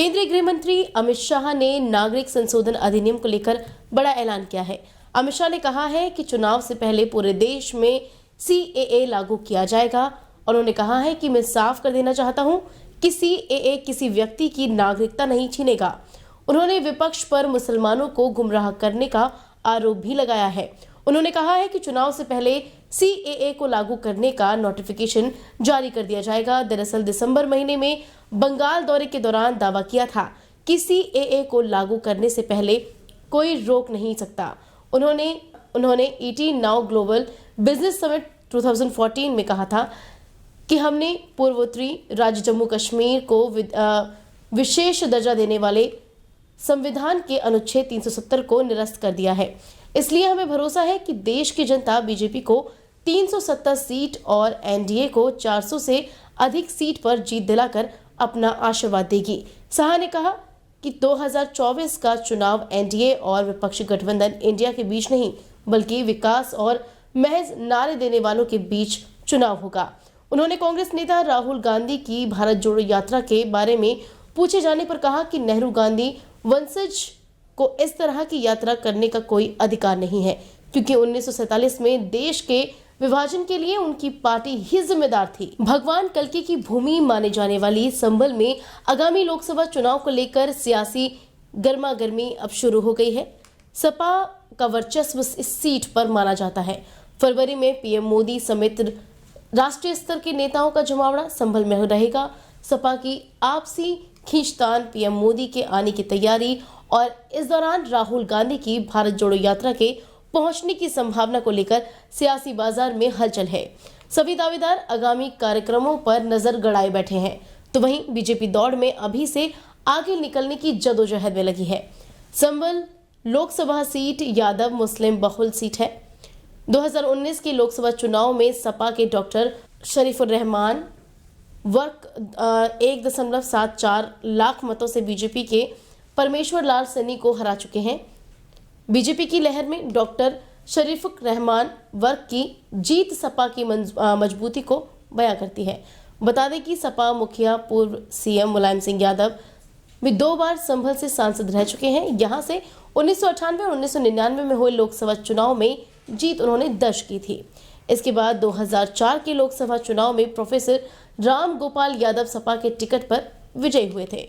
केंद्रीय गृह मंत्री अमित शाह ने नागरिक संशोधन अधिनियम को लेकर बड़ा ऐलान किया है। अमित शाह ने कहा है कि चुनाव से पहले पूरे देश में CAA लागू किया जाएगा और उन्होंने कहा है कि मैं साफ कर देना चाहता हूं कि CAA किसी व्यक्ति की नागरिकता नहीं छीनेगा। उन्होंने विपक्ष पर मुसलमानों को गुमराह करने का आरोप भी लगाया है। उन्होंने कहा है कि चुनाव से पहले CAA को लागू करने का नोटिफिकेशन जारी कर दिया जाएगा। दरअसल दिसंबर महीने में बंगाल दौरे के दौरान दावा किया था कि CAA को लागू करने से पहले कोई रोक नहीं सकता। उन्होंने ET now global business summit 2014 में कहा था कि हमने पूर्वोत्तरी राज्य जम्मू कश्मीर को विशेष दर्जा देने वाले संविधान के अनुच्छेद 370 को निरस्त कर दिया है। इसलिए हमें भरोसा है कि देश की जनता बीजेपी को 370 सीट और NDA को 400 से अधिक सीट पर जीत दिलाकर अपना आशीर्वाद देगी। शाह ने कहा कि 2024 का चुनाव NDA और विपक्षी गठबंधन इंडिया के बीच नहीं बल्कि विकास और महज नारे देने वालों के बीच चुनाव होगा। उन्होंने कांग्रेस नेता राहुल गांधी की भारत जोड़ो यात्रा के बारे में पूछे जाने पर कहा कि नेहरू गांधी वंशज को इस तरह की यात्रा करने का कोई अधिकार नहीं है, क्योंकि 1947 में देश के विभाजन के लिए उनकी पार्टी ही जिम्मेदार थी। भगवान कल्कि की भूमि माने जाने वाली संभल में आगामी लोकसभा चुनाव को लेकर सियासी गर्मागर्मी अब शुरू हो गई है। सपा का वर्चस्व इस सीट पर माना जाता है। फरवरी में PM मोदी समेत राष्ट्रीय स्तर के नेताओं का जमावड़ा संभल में रहेगा। सपा की आपसी खींचतान, PM मोदी के आने की तैयारी और इस दौरान राहुल गांधी की भारत जोड़ो यात्रा के पहुंचने की संभावना को लेकर सियासी बाजार में हलचल है। सभी दावेदार आगामी कार्यक्रमों पर नजर गड़ाए बैठे हैं, तो वहीं बीजेपी दौड़ में अभी से आगे निकलने की जदोजहद में लगी है। संभल लोकसभा सीट यादव मुस्लिम बहुल सीट है। 2019 के लोकसभा चुनाव में सपा के डॉक्टर शरीफुर रहमान वर्क 1.74 लाख मतों से बीजेपी के परमेश्वर लाल सैनी को हरा चुके हैं। बीजेपी की लहर में डॉक्टर शरीफुर रहमान वर्क की जीत सपा की मजबूती को बयां करती है। बता दें कि सपा मुखिया पूर्व CM मुलायम सिंह यादव भी 2 बार संभल से सांसद रह चुके हैं। यहां से 1998 और 1999 में हुए लोकसभा चुनाव में जीत उन्होंने दर्ज की थी। इसके बाद 2004 के लोकसभा चुनाव में प्रोफेसर राम गोपाल यादव सपा के टिकट पर विजयी हुए थे।